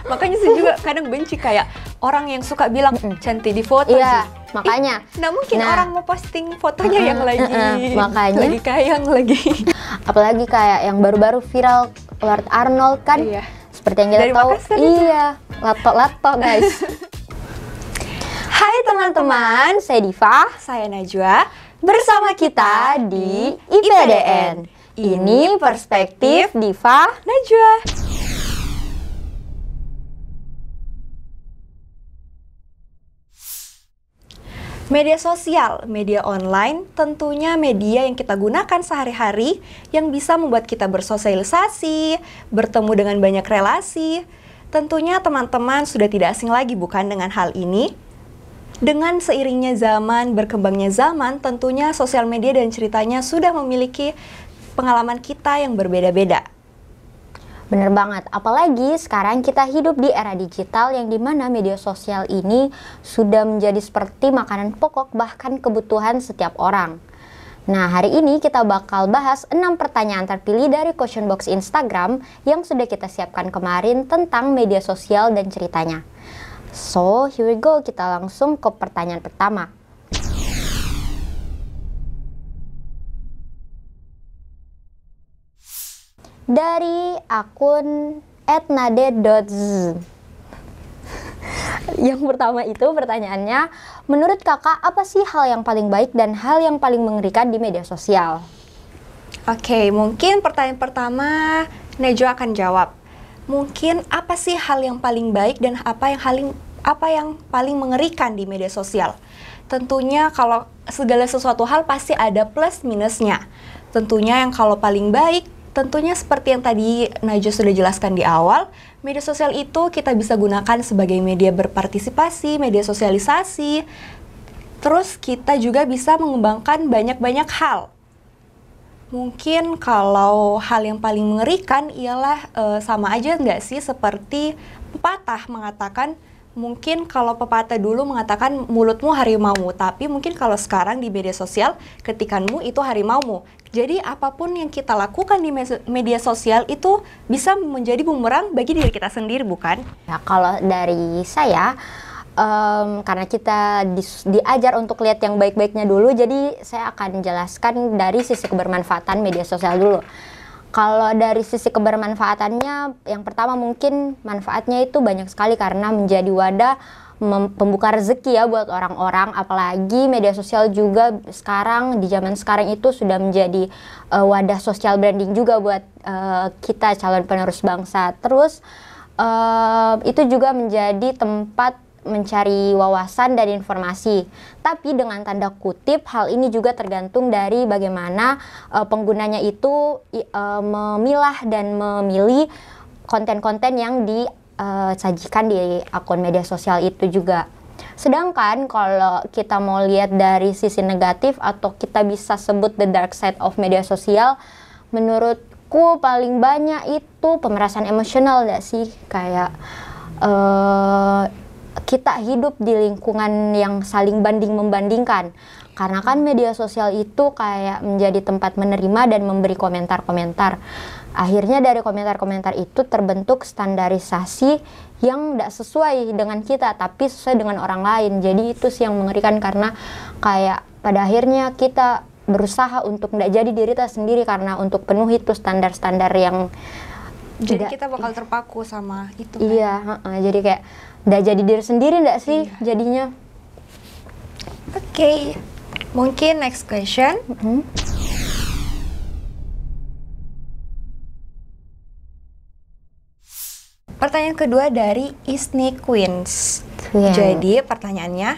Makanya saya juga kadang benci kayak orang yang suka bilang cantik di foto. Iya, makanya. Nah mungkin orang mau posting fotonya yang lagi makanya lagi kayang lagi. Apalagi kayak yang baru-baru viral Lord Arnold kan. Iya. Seperti yang kita Dari tahu. Makassar Iya, lato-lato guys. Hai teman-teman, saya Diva. Saya Najwa. Bersama kita di IPDN. Ini Perspektif Diva Najwa. Media sosial, media online, tentunya media yang kita gunakan sehari-hari yang bisa membuat kita bersosialisasi, bertemu dengan banyak relasi. Tentunya teman-teman sudah tidak asing lagi bukan dengan hal ini? Dengan seiringnya zaman, berkembangnya zaman, tentunya sosial media dan ceritanya sudah memiliki pengalaman kita yang berbeda-beda. Bener banget, apalagi sekarang kita hidup di era digital yang dimana media sosial ini sudah menjadi seperti makanan pokok bahkan kebutuhan setiap orang. Nah, hari ini kita bakal bahas 6 pertanyaan terpilih dari question box Instagram yang sudah kita siapkan kemarin tentang media sosial dan ceritanya. So, here we go, kita langsung ke pertanyaan pertama. Dari akun @nade.z. Yang pertama itu pertanyaannya, menurut kakak apa sih hal yang paling baik dan hal yang paling mengerikan di media sosial? Oke, mungkin pertanyaan pertama Najwa akan jawab. Mungkin apa sih hal yang paling baik dan apa yang paling mengerikan di media sosial? Tentunya kalau segala sesuatu hal pasti ada plus minusnya. Tentunya yang kalau paling baik, tentunya seperti yang tadi Najwa sudah jelaskan di awal, media sosial itu kita bisa gunakan sebagai media berpartisipasi, media sosialisasi. Terus kita juga bisa mengembangkan banyak-banyak hal. Mungkin kalau hal yang paling mengerikan ialah sama aja nggak sih seperti pepatah mengatakan, mungkin kalau pepatah dulu mengatakan mulutmu harimaumu, tapi mungkin kalau sekarang di media sosial ketikanmu itu harimaumu. Jadi apapun yang kita lakukan di media sosial itu bisa menjadi bumerang bagi diri kita sendiri, bukan? Ya, kalau dari saya, karena kita diajar untuk lihat yang baik-baiknya dulu, jadi saya akan jelaskan dari sisi kebermanfaatan media sosial dulu. Kalau dari sisi kebermanfaatannya, yang pertama mungkin manfaatnya itu banyak sekali karena menjadi wadah pembuka rezeki ya buat orang-orang, apalagi media sosial juga sekarang, di zaman sekarang itu sudah menjadi wadah social branding juga buat kita calon penerus bangsa. Terus itu juga menjadi tempat mencari wawasan dan informasi. Tapi dengan tanda kutip, hal ini juga tergantung dari bagaimana penggunanya itu memilah dan memilih konten-konten yang disajikan di akun media sosial itu juga. Sedangkan kalau kita mau lihat dari sisi negatif atau kita bisa sebut the dark side of media sosial, menurutku paling banyak itu pemerasan emosional gak sih? Kayak kita hidup di lingkungan yang saling banding-membandingkan. Karena kan media sosial itu kayak menjadi tempat menerima dan memberi komentar-komentar. Akhirnya dari komentar-komentar itu terbentuk standarisasi yang tidak sesuai dengan kita, tapi sesuai dengan orang lain. Jadi itu sih yang mengerikan karena kayak pada akhirnya kita berusaha untuk tidak jadi diri kita sendiri karena untuk penuhi itu standar-standar yang jadi kita bakal terpaku sama itu kan? Iya, jadi kayak udah jadi diri sendiri enggak sih jadinya. Oke, mungkin next question. Pertanyaan kedua dari Isni Queens. Jadi pertanyaannya,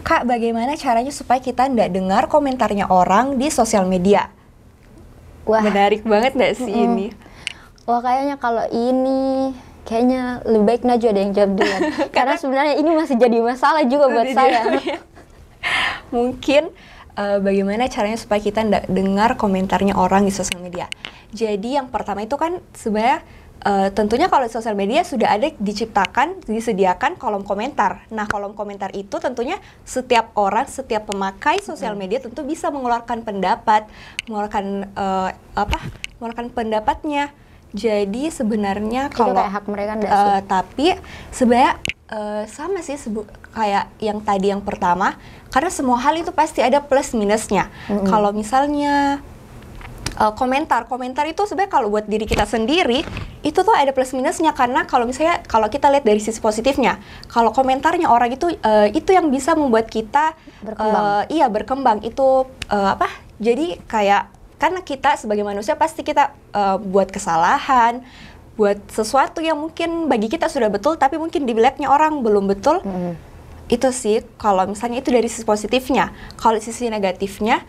Kak, bagaimana caranya supaya kita nggak dengar komentarnya orang di sosial media? Wah, menarik banget nggak sih ini? Wah, kayaknya kalau ini kayaknya lebih baik Najwa ada yang jawab duluan. Karena sebenarnya ini masih jadi masalah juga buat saya. Mungkin bagaimana caranya supaya kita nggak dengar komentarnya orang di sosial media. Jadi yang pertama itu kan sebenarnya tentunya kalau di sosial media sudah ada disediakan kolom komentar. Nah, kolom komentar itu tentunya setiap orang, setiap pemakai sosial media tentu bisa mengeluarkan pendapat, mengeluarkan pendapatnya. Jadi sebenarnya Itu kalau kayak hak mereka nggak sih? tapi sebenarnya sama sih kayak yang tadi yang pertama, karena semua hal itu pasti ada plus minusnya. Kalau misalnya komentar itu sebenarnya kalau buat diri kita sendiri itu tuh ada plus minusnya, karena kalau kita lihat dari sisi positifnya, kalau komentarnya orang itu yang bisa membuat kita berkembang itu jadi kayak karena kita sebagai manusia pasti kita buat kesalahan, buat sesuatu yang mungkin bagi kita sudah betul tapi mungkin dilihatnya orang belum betul. Itu sih kalau misalnya itu dari sisi positifnya. Kalau sisi negatifnya,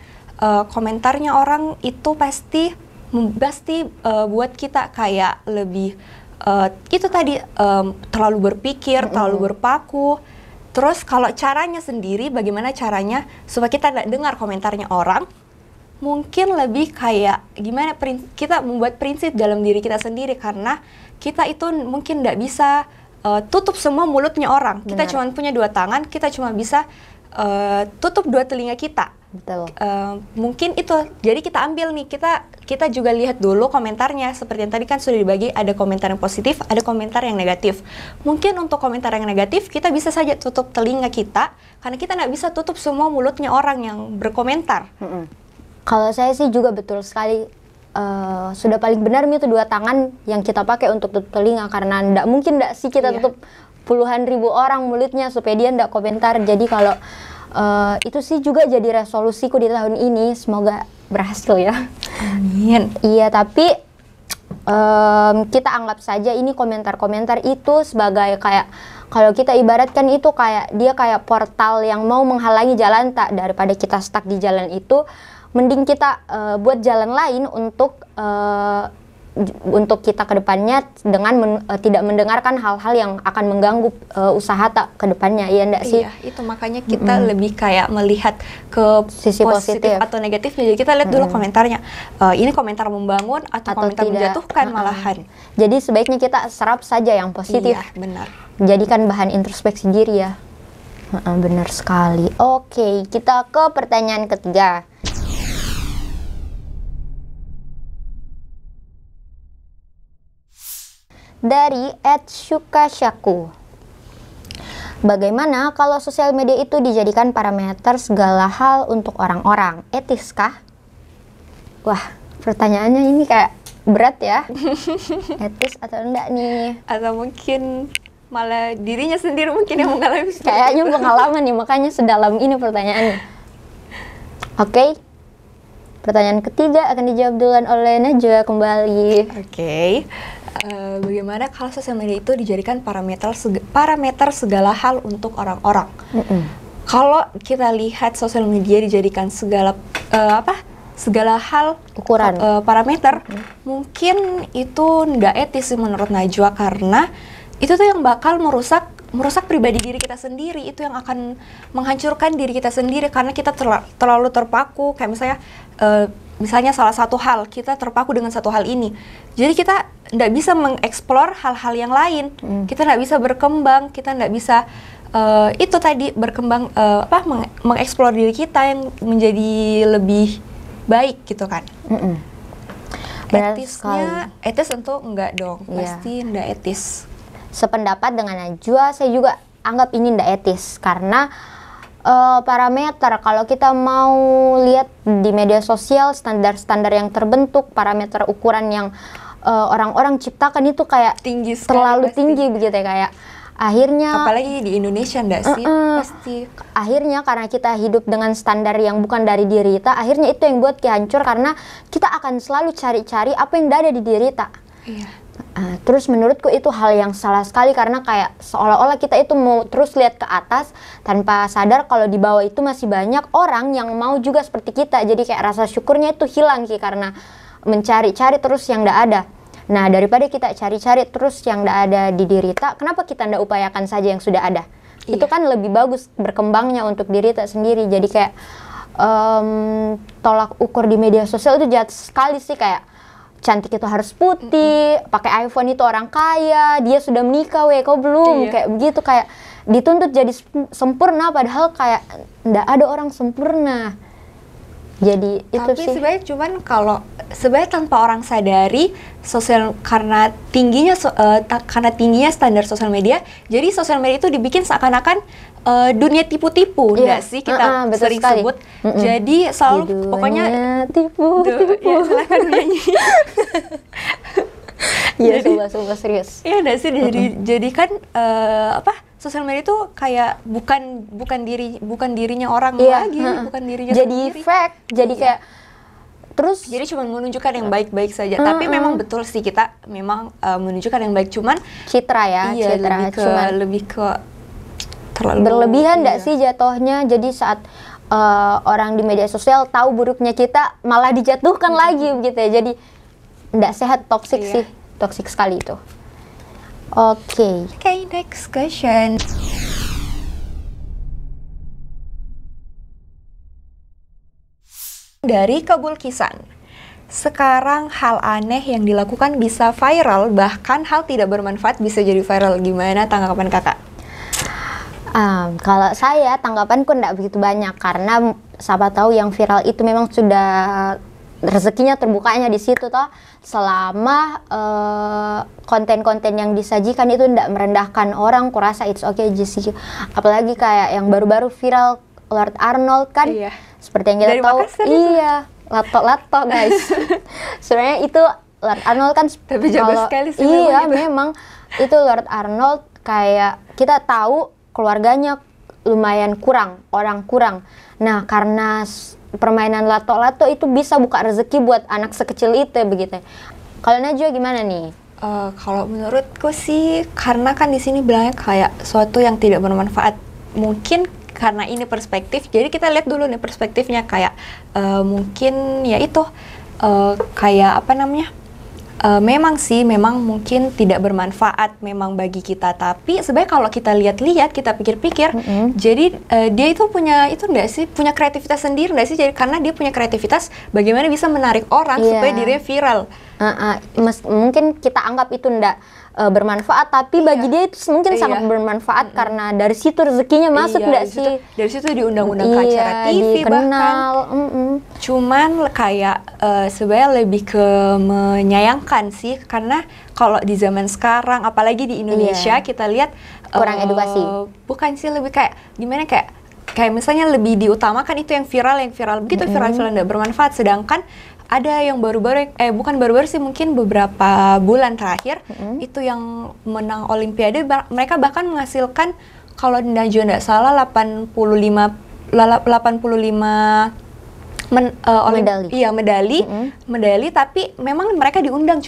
komentarnya orang itu pasti buat kita kayak lebih itu tadi terlalu berpikir, terlalu berpaku. Terus kalau caranya sendiri, bagaimana caranya supaya kita tidak dengar komentarnya orang, mungkin lebih kayak gimana kita membuat prinsip dalam diri kita sendiri, karena kita itu mungkin tidak bisa tutup semua mulutnya orang. Kita cuma punya 2 tangan, kita cuma bisa tutup 2 telinga kita. Betul. Mungkin itu, jadi kita ambil nih, kita juga lihat dulu komentarnya. Seperti yang tadi kan sudah dibagi, ada komentar yang positif, ada komentar yang negatif. Mungkin untuk komentar yang negatif, kita bisa saja tutup telinga kita, karena kita nggak bisa tutup semua mulutnya orang yang berkomentar. Kalau saya sih juga betul sekali, sudah paling benar itu 2 tangan yang kita pakai untuk tutup telinga, karena nggak mungkin sih kita tutup puluhan ribu orang mulutnya supaya dia nggak komentar. Jadi kalau itu sih juga jadi resolusiku di tahun ini, semoga berhasil ya. Amin. Iya, tapi kita anggap saja ini komentar-komentar itu sebagai kayak, kalau kita ibaratkan itu kayak dia kayak portal yang mau menghalangi jalan, tak daripada kita stuck di jalan itu, mending kita buat jalan lain untuk kita ke depannya dengan tidak mendengarkan hal-hal yang akan mengganggu usaha tak ke depannya, iya enggak sih? Iya, itu makanya kita lebih kayak melihat ke sisi positif atau negatifnya. Jadi kita lihat dulu komentarnya, ini komentar membangun atau komentar tidak menjatuhkan malahan. Jadi sebaiknya kita serap saja yang positif. Iya, benar. Jadikan bahan introspeksi diri ya. Benar sekali. Oke, kita ke pertanyaan ketiga. Dari @syukasyaku. Bagaimana kalau sosial media itu dijadikan parameter segala hal untuk orang-orang? Etiskah? Wah, pertanyaannya ini kayak berat ya. Etis atau enggak nih? Atau mungkin malah dirinya sendiri mungkin yang mengalami Kayaknya pengalaman nih, makanya sedalam ini pertanyaannya. Oke. Pertanyaan ketiga akan dijawab duluan oleh Najwa kembali. Oke. Bagaimana kalau sosial media itu dijadikan parameter segala hal untuk orang-orang? Kalau kita lihat sosial media dijadikan segala hal ukuran parameter, mungkin itu nggak etis sih menurut Najwa, karena itu tuh yang bakal merusak pribadi diri kita sendiri, itu yang akan menghancurkan diri kita sendiri, karena kita terlalu terpaku. Kayak misalnya salah satu hal, kita terpaku dengan satu hal ini, jadi kita nggak bisa mengeksplor hal-hal yang lain. Kita nggak bisa berkembang, kita nggak bisa itu tadi berkembang, mengeksplor diri kita yang menjadi lebih baik gitu kan. Etisnya, etis tentu enggak dong, pasti enggak etis. Sependapat dengan Najwa, saya juga anggap ini enggak etis, karena parameter, kalau kita mau lihat di media sosial, standar-standar yang terbentuk, parameter ukuran yang orang-orang ciptakan itu kayak tinggi sekali, terlalu pasti tinggi begitu ya, kayak akhirnya, apalagi di Indonesia enggak sih, pasti akhirnya karena kita hidup dengan standar yang bukan dari diri kita, akhirnya itu yang buat kita hancur, karena kita akan selalu cari-cari apa yang ada di diri kita. Iya. Terus menurutku itu hal yang salah sekali, karena kayak seolah-olah kita itu mau terus lihat ke atas tanpa sadar kalau di bawah itu masih banyak orang yang mau juga seperti kita. Jadi kayak rasa syukurnya itu hilang sih, karena mencari-cari terus yang tidak ada. Nah, daripada kita cari-cari terus yang tidak ada di diri kita, kenapa kita tidak upayakan saja yang sudah ada? Iya. Itu kan lebih bagus berkembangnya untuk diri kita sendiri. Jadi kayak tolak ukur di media sosial itu jahat sekali sih, kayak cantik itu harus putih, pakai iPhone itu orang kaya, dia sudah menikah, kau belum, kayak begitu, kayak dituntut jadi sempurna, padahal kayak ndak ada orang sempurna. Jadi itu Tapi sih. sebenarnya cuman kalau sebenarnya tanpa orang sadari sosial karena karena tingginya standar sosial media, jadi sosial media itu dibikin seakan-akan dunia tipu-tipu, Iya. enggak sih kita Betul sering sekali. sebut. Jadi selalu Di pokoknya dunia tipu. ya silakan nyanyi. Iya, Jadi- sumpah serius. Iya enggak sih jadi kan sosial media itu kayak bukan dirinya orang Iya, lagi, bukan dirinya jadi sendiri. fake, jadi Iya. kayak terus Jadi cuma menunjukkan yang baik-baik saja. Tapi memang betul sih kita memang menunjukkan yang baik. Cuman citra ya, iya citra cuman lebih ke terlalu berlebihan nggak iya. sih jatuhnya. Jadi saat orang di media sosial tahu buruknya kita malah dijatuhkan lagi gitu ya. Jadi nggak sehat, toksik Iya. sih, toksik sekali itu. Oke. Okay, next question. Dari Kabul Kisan. Sekarang hal aneh yang dilakukan bisa viral, bahkan hal tidak bermanfaat bisa jadi viral. Gimana tanggapan kakak? Kalau saya tanggapanku nggak begitu banyak karena siapa tahu yang viral itu memang sudah rezekinya terbukanya di situ toh. Selama konten-konten yang disajikan itu nggak merendahkan orang, kurasa it's okay aja sih. Apalagi kayak yang baru-baru viral Lord Arnold kan, Iya. seperti yang kita Dari tahu, Makassar itu. iya, lato-lato guys. Sebenarnya itu Lord Arnold kan, Tapi jago kalau- sekali sih iya memang itu. memang itu Lord Arnold kayak kita tahu keluarganya lumayan kurang, orang kurang. Nah karena permainan lato-lato itu bisa buka rezeki buat anak sekecil itu begitu. Kalau Najwa gimana nih? Kalau menurutku sih, karena kan di sini bilangnya kayak suatu yang tidak bermanfaat. Mungkin karena ini perspektif, jadi kita lihat dulu nih perspektifnya kayak mungkin ya itu kayak apa namanya? Memang sih, memang mungkin tidak bermanfaat memang bagi kita. Tapi sebenarnya kalau kita lihat-lihat, kita pikir-pikir, jadi dia itu punya itu enggak sih, punya kreativitas sendiri enggak sih? Jadi karena dia punya kreativitas, bagaimana bisa menarik orang Iya. supaya dirinya viral. Mungkin kita anggap itu ndak bermanfaat, tapi bagi dia itu mungkin Iya. sangat bermanfaat karena dari situ rezekinya masuk Iya, ndak dari situ- sih? Dari situ diundang-undang ke acara Iya, TV bahkan. dikenal. Cuman kayak sebenarnya lebih ke menyayangkan sih, karena kalau di zaman sekarang, apalagi di Indonesia, Iya. kita lihat Kurang edukasi. Bukan sih, lebih kayak gimana, kayak misalnya lebih diutamakan itu yang viral begitu, viral nggak bermanfaat. Sedangkan ada yang baru-baru, bukan baru-baru sih, mungkin beberapa bulan terakhir itu yang menang Olimpiade, mereka bahkan menghasilkan, kalau Najwa nggak salah 85 Medali. Iya, medali, tapi memang mereka diundang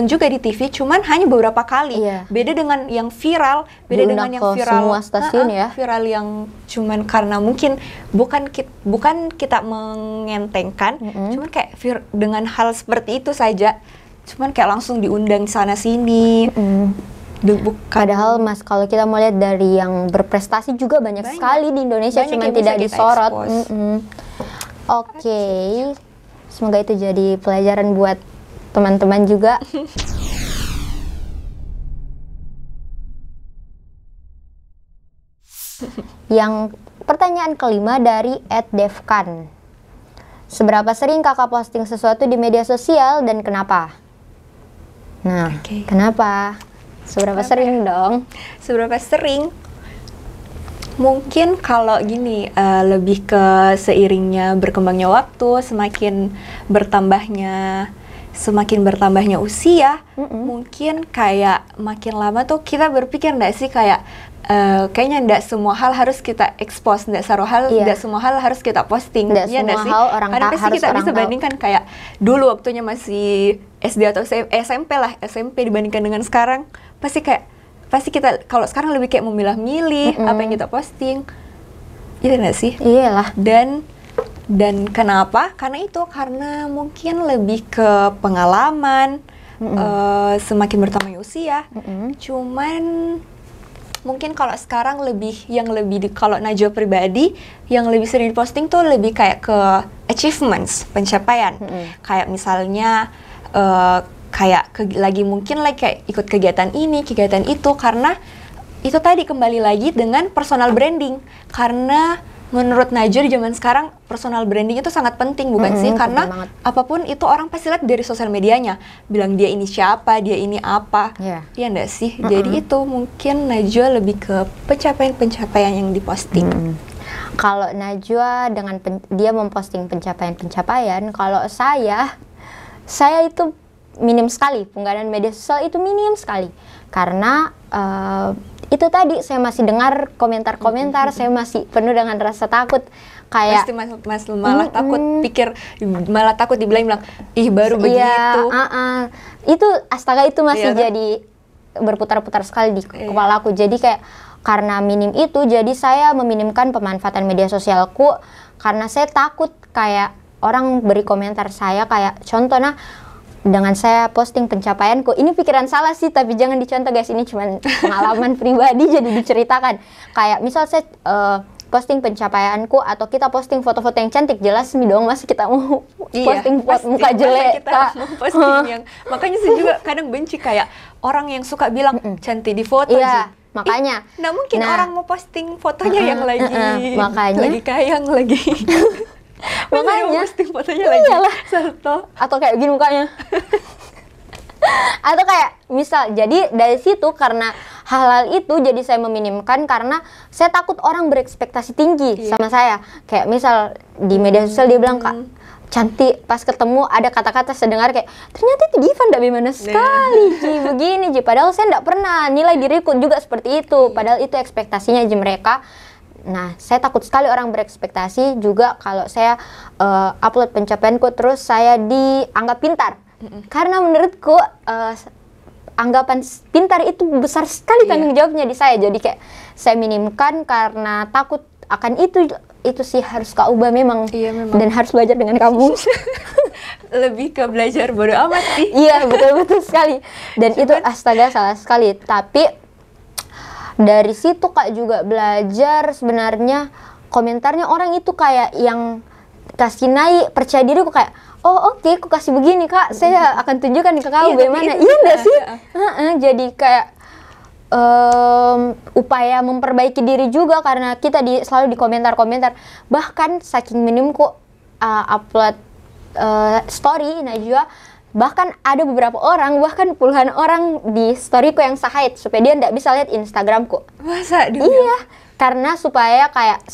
juga di TV, cuman hanya beberapa kali. Iya. Beda dengan yang viral, beda Diundang dengan yang ke viral semua stasiun ya. viral yang cuman karena mungkin bukan kita mengentengkan, cuman kayak dengan hal seperti itu saja, cuman kayak langsung diundang sana sini. Bukan. Padahal Mas, kalau kita mau lihat dari yang berprestasi juga banyak sekali di Indonesia, Banyak cuman yang bisa tidak kita disorot. expose. Oke, semoga itu jadi pelajaran buat teman-teman juga. Yang pertanyaan kelima dari @devkan. Seberapa sering kakak posting sesuatu di media sosial dan kenapa? Nah, Oke. kenapa? Seberapa Kenapa sering dong? Seberapa sering? Mungkin kalau gini, lebih ke seiringnya berkembangnya waktu, semakin bertambahnya usia, mungkin kayak makin lama tuh kita berpikir nggak sih kayak kayaknya nggak semua hal harus kita expose, nggak Iya. semua hal harus kita posting. Nggak Iya semua sih? hal orang Karena tahu, pasti harus kita orang bisa tahu. bandingkan kayak dulu waktunya masih SD atau SMP dibandingkan dengan sekarang, pasti kita kalau sekarang lebih kayak memilah-milih apa yang kita posting. Iya nggak sih? Iyalah. Dan kenapa? Karena mungkin lebih ke pengalaman, semakin bertambahnya usia. Cuman mungkin kalau sekarang kalau Najwa pribadi yang lebih sering diposting tuh lebih kayak ke achievements, pencapaian. Kayak misalnya mungkin kayak ikut kegiatan ini, kegiatan itu, karena itu tadi kembali lagi dengan personal branding. Karena menurut Najwa di zaman sekarang personal branding itu sangat penting bukan sih? Karena banget. apapun itu orang pasti lihat dari sosial medianya, bilang dia ini siapa, dia ini apa, Iya. ya enggak sih? Jadi itu mungkin Najwa lebih ke pencapaian-pencapaian yang diposting. Kalau Najwa dengan dia memposting pencapaian-pencapaian, kalau saya itu minim sekali, penggunaan media sosial itu minim sekali. Karena itu tadi saya masih dengar komentar-komentar, saya masih penuh dengan rasa takut. Kayak Pasti malah malah takut dibilang ih baru begitu. Itu astaga itu masih Iya, kan? jadi berputar-putar sekali di kepala aku. Jadi kayak karena minim itu, jadi saya meminimkan pemanfaatan media sosialku karena saya takut kayak orang beri komentar saya kayak contohnya dengan saya posting pencapaianku. Ini pikiran salah sih, tapi jangan dicontoh guys, ini cuma pengalaman pribadi jadi diceritakan. Kayak misal saya posting pencapaianku atau kita posting foto-foto yang cantik, jelas nih dong masih kita mau posting buat muka jelek. Kita mau posting yang makanya saya juga kadang benci kayak orang yang suka bilang cantik di foto. Iya, makanya. Nah mungkin orang mau posting fotonya yang lagi makanya lagi kayang lagi. Makanya posting fotonya lagi salto atau kayak gini mukanya. Atau kayak misal, jadi dari situ karena hal-hal itu jadi saya meminimkan karena saya takut orang berekspektasi tinggi sama saya. Kayak misal di media sosial dia bilang Kak cantik, pas ketemu ada kata-kata saya dengar kayak ternyata itu Diva ndak bagaimana sekali Ji begini Ji, padahal saya ndak pernah nilai diriku juga seperti itu, padahal itu ekspektasinya Ji mereka. Nah, saya takut sekali orang berekspektasi juga kalau saya upload pencapaianku terus saya dianggap pintar. Karena menurutku anggapan pintar itu besar sekali tanggung jawabnya di saya. Jadi kayak saya minimkan karena takut akan itu sih harus Kak ubah memang. Iya, memang. Dan harus belajar dengan kamu. Lebih ke belajar bodo amat sih. Iya, betul sekali. Dan itu astaga salah sekali. Tapi dari situ Kak juga belajar sebenarnya komentarnya orang itu kayak yang kasih naik percaya diri aku kayak oh oke, aku kasih begini Kak, saya akan tunjukkan ke kamu bagaimana. Iya enggak sih? Jadi kayak upaya memperbaiki diri juga karena kita selalu di komentar-komentar. Bahkan saking minimku upload story Najwa, bahkan ada beberapa orang, bahkan puluhan orang di storyku yang saya hide supaya dia nggak bisa lihat Instagramku. Masa? Iya, karena supaya kayak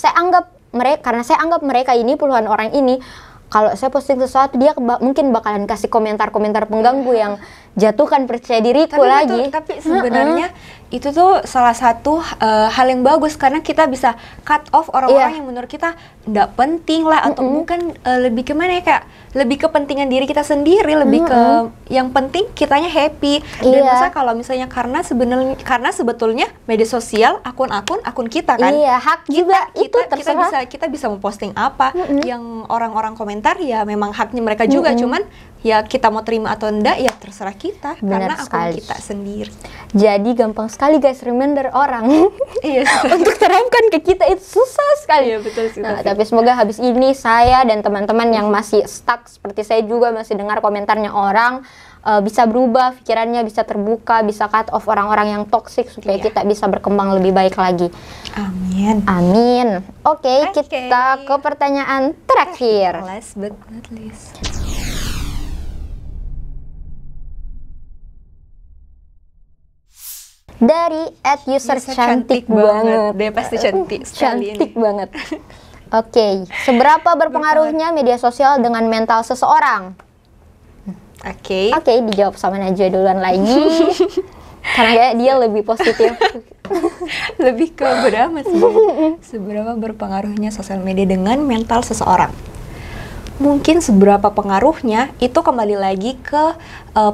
karena saya anggap mereka ini puluhan orang ini kalau saya posting sesuatu dia mungkin bakalan kasih komentar-komentar pengganggu yang jatuhkan percaya diriku lagi. Tapi sebenarnya itu tuh salah satu hal yang bagus karena kita bisa cut off orang-orang yang menurut kita nggak penting lah atau mungkin lebih ke mana ya, kayak lebih kepentingan diri kita sendiri, lebih ke yang penting kitanya happy. Dan masa kalau misalnya karena sebetulnya media sosial akun kita kan. Iya, hak juga itu terserah. Kita bisa memposting apa yang orang-orang komentar ya memang haknya mereka juga, cuman ya kita mau terima atau enggak ya terserah kita. Benar karena akun sekali. kita sendiri. Jadi gampang sekali guys reminder orang. Iya. Untuk terapkan ke kita itu susah sekali. Iya betul sih. Nah, tapi semoga habis ini saya dan teman-teman yang masih stuck seperti saya juga masih dengar komentarnya orang bisa berubah pikirannya, bisa terbuka, bisa cut off orang-orang yang toksik supaya kita bisa berkembang lebih baik lagi. Amin. Amin. Oke, kita ke pertanyaan terakhir. Last but not least. Dari @user cantik banget. Dia pasti cantik sekali. Cantik banget. Oke, seberapa berpengaruhnya media sosial dengan mental seseorang? Oke. Oke, dijawab sama Najwa duluan lagi. Karena kayak dia lebih positif. Lebih ke berapa sih? Seberapa berpengaruhnya sosial media dengan mental seseorang? Mungkin seberapa pengaruhnya itu kembali lagi ke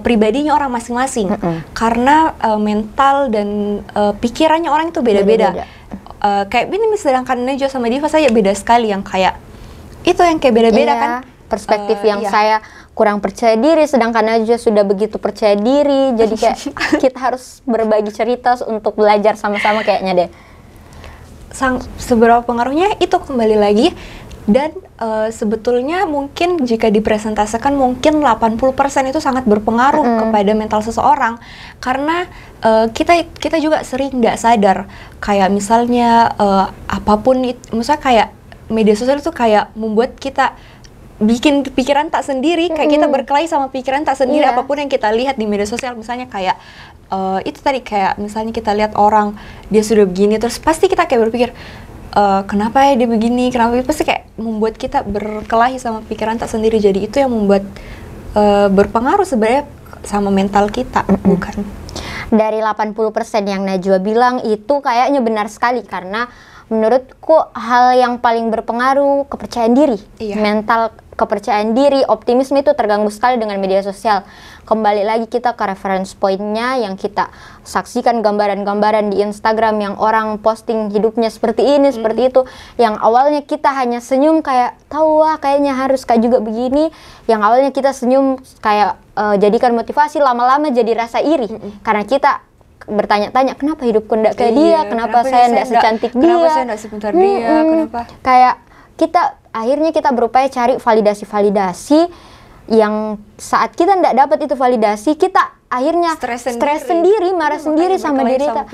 pribadinya orang masing-masing. Karena mental dan pikirannya orang itu beda-beda. Kayak ini sedangkan Najwa sama Diva saya beda sekali, yang kayak itu yang kayak beda-beda kan. Perspektif yang saya kurang percaya diri, sedangkan Najwa sudah begitu percaya diri. Jadi kayak kita harus berbagi cerita untuk belajar sama-sama kayaknya deh. Seberapa pengaruhnya itu kembali lagi. Dan sebetulnya mungkin jika dipresentasikan mungkin 80% itu sangat berpengaruh kepada mental seseorang. Karena kita juga sering nggak sadar kayak misalnya apapun misalnya kayak media sosial itu kayak membuat kita bikin pikiran tak sendiri, kayak kita berkelahi sama pikiran tak sendiri. Apapun yang kita lihat di media sosial, misalnya kayak itu tadi, kayak misalnya kita lihat orang dia sudah begini, terus pasti kita kayak berpikir kenapa ya dia begini, kenapa, pasti kayak membuat kita berkelahi sama pikiran tak sendiri. Jadi itu yang membuat berpengaruh sebenarnya sama mental kita, bukan? Dari 80% yang Najwa bilang itu kayaknya benar sekali, karena menurutku hal yang paling berpengaruh kepercayaan diri, mental kepercayaan diri, optimisme itu terganggu sekali dengan media sosial. Kembali lagi kita ke reference point-nya yang kita saksikan, gambaran-gambaran di Instagram yang orang posting hidupnya seperti ini, seperti itu. Yang awalnya kita hanya senyum kayak, tahu wah kayaknya harus kayak juga begini. Yang awalnya kita senyum kayak jadikan motivasi, lama-lama jadi rasa iri. Karena kita bertanya-tanya, kenapa hidupku enggak kayak dia, kenapa saya enggak secantik dia, kenapa saya enggak sepintar dia, kenapa? Kayak akhirnya kita berupaya cari validasi-validasi yang saat kita enggak dapat itu validasi, kita akhirnya stres sendiri, marah sendiri sama diri kita.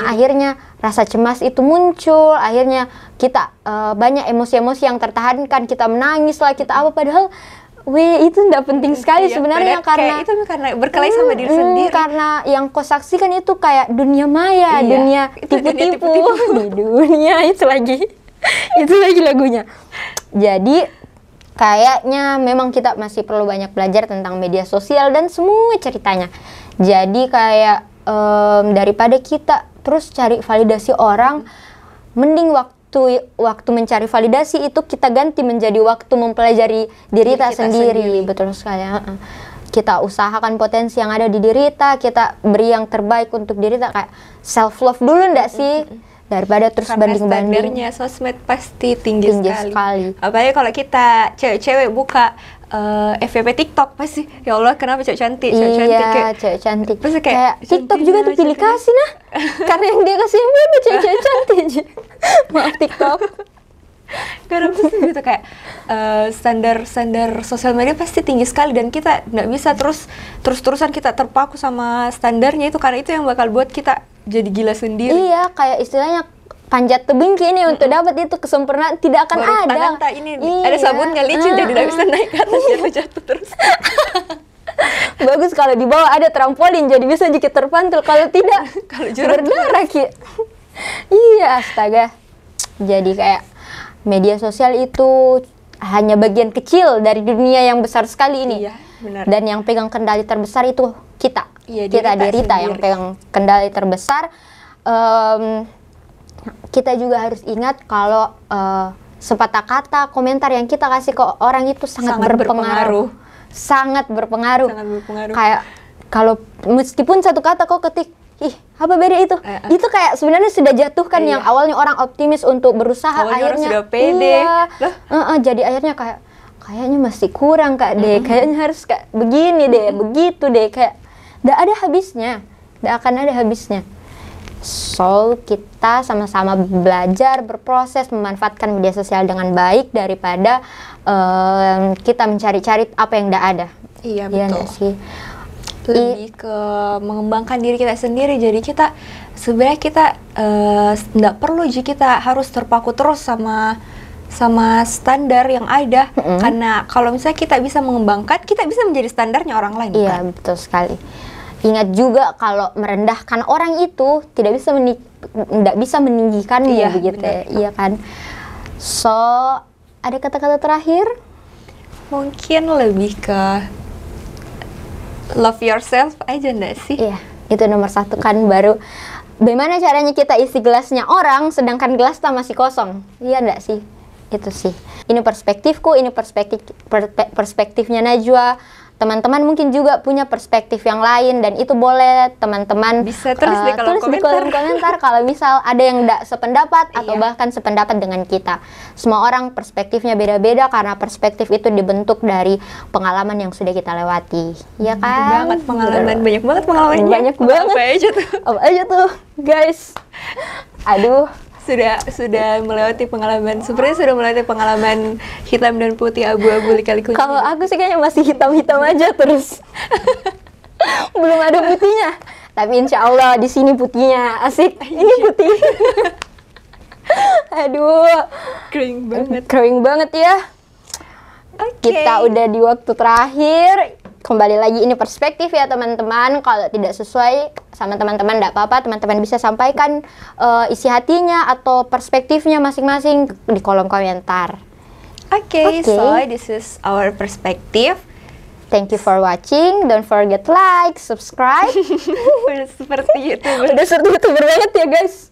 Akhirnya rasa cemas itu muncul, akhirnya kita banyak emosi-emosi yang tertahankan, kita menangis lah, kita apa, padahal itu enggak penting sekali sebenarnya, karena itu karena berkelahi sama diri sendiri. Karena yang kau saksikan itu kayak dunia maya, dunia tipu-tipu di dunia itu lagi lagunya. Jadi kayaknya memang kita masih perlu banyak belajar tentang media sosial dan semua ceritanya. Jadi kayak daripada kita terus cari validasi orang, mending waktu mencari validasi itu kita ganti menjadi waktu mempelajari diri kita sendiri. Betul sekali. Kita usahakan potensi yang ada di diri kita beri yang terbaik untuk diri kita, kayak self love dulu enggak sih, daripada terus banding-banding. Standarnya sosmed pasti tinggi sekali. Apalagi kalau kita cewek-cewek buka FYP TikTok, pasti ya Allah kenapa cewek cantik, cewek cantik. Terus kayak TikTok juga tuh pilih kasih nah. Karena yang dia kasih FYP cewek cantik. Maaf TikTok. Karena pasti gitu kayak standar sosial media pasti tinggi sekali, dan kita nggak bisa terus-terusan kita terpaku sama standarnya itu, karena itu yang bakal buat kita jadi gila sendiri. Iya, kayak istilahnya panjat tebing ini untuk dapat itu kesempurnaan tidak akan ada. Ada sabunnya licin jadi tidak bisa naik ke atas, jatuh terus. Bagus kalau di bawah ada trampolin jadi bisa dikit terpantul, kalau tidak berdarah Ki. Iya, astaga. Jadi kayak media sosial itu hanya bagian kecil dari dunia yang besar sekali ini. Iya, benar. Dan yang pegang kendali terbesar itu kita. Dirita yang pegang kendali terbesar. Kita juga harus ingat kalau sepatah kata komentar yang kita kasih ke orang itu sangat berpengaruh. Sangat berpengaruh. Kayak kalau meskipun satu kata kau ketik, ih apa beda itu? Itu kayak sebenarnya sudah jatuhkan yang awalnya orang optimis untuk berusaha, awalnya akhirnya sudah pede. Jadi akhirnya kayaknya masih kurang Kak deh, kayaknya harus kayak begini deh, begitu deh, kayak nggak ada habisnya, nggak akan ada habisnya. So, kita sama-sama belajar, berproses, memanfaatkan media sosial dengan baik daripada kita mencari-cari apa yang tidak ada. Iya, betul. Sih? Lebih ke mengembangkan diri kita sendiri. Jadi kita sebenarnya tidak perlu jika kita harus terpaku terus sama standar yang ada. Karena kalau misalnya kita bisa mengembangkan, kita bisa menjadi standarnya orang lain. Iya, betul sekali. Ingat juga kalau merendahkan orang itu tidak bisa meninggikannya, begitu ya. Iya kan. So, ada kata-kata terakhir? Mungkin lebih ke love yourself aja enggak sih? Iya, itu nomor satu kan. Baru bagaimana caranya kita isi gelasnya orang sedangkan gelas kita masih kosong. Iya enggak sih? Itu sih. Ini perspektifku, ini perspektifnya Najwa. Teman-teman mungkin juga punya perspektif yang lain, dan itu boleh teman-teman bisa tulis di kolom komentar kalau misal ada yang tidak sependapat atau bahkan sependapat dengan kita. Semua orang perspektifnya beda-beda karena perspektif itu dibentuk dari pengalaman yang sudah kita lewati. Ya kan? Banyak banget pengalamannya. Banyak banget. Apa aja tuh, guys. Aduh. Sudah melewati pengalaman, sebenarnya sudah melewati pengalaman hitam dan putih, abu-abu, lika-liku. Kalau aku sih kayaknya masih hitam-hitam aja terus. Belum ada putihnya. Tapi insya Allah di sini putihnya. Asik. Ini putih. Aduh. Kering banget. Kering banget ya. Kita udah di waktu terakhir. Kembali lagi, ini perspektif ya teman-teman. Kalau tidak sesuai sama teman-teman, tidak apa-apa. Teman-teman bisa sampaikan isi hatinya atau perspektifnya masing-masing di kolom komentar. Okay, so this is our perspective. Thank you for watching. Don't forget like, subscribe. Udah seperti YouTuber. Udah seperti YouTuber banget ya guys.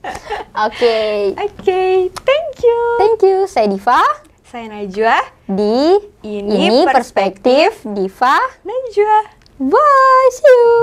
Okay, thank you. Thank you. Saya Diva. Saya Najwa. Di ini perspektif Diva Najwa. Bye, see you.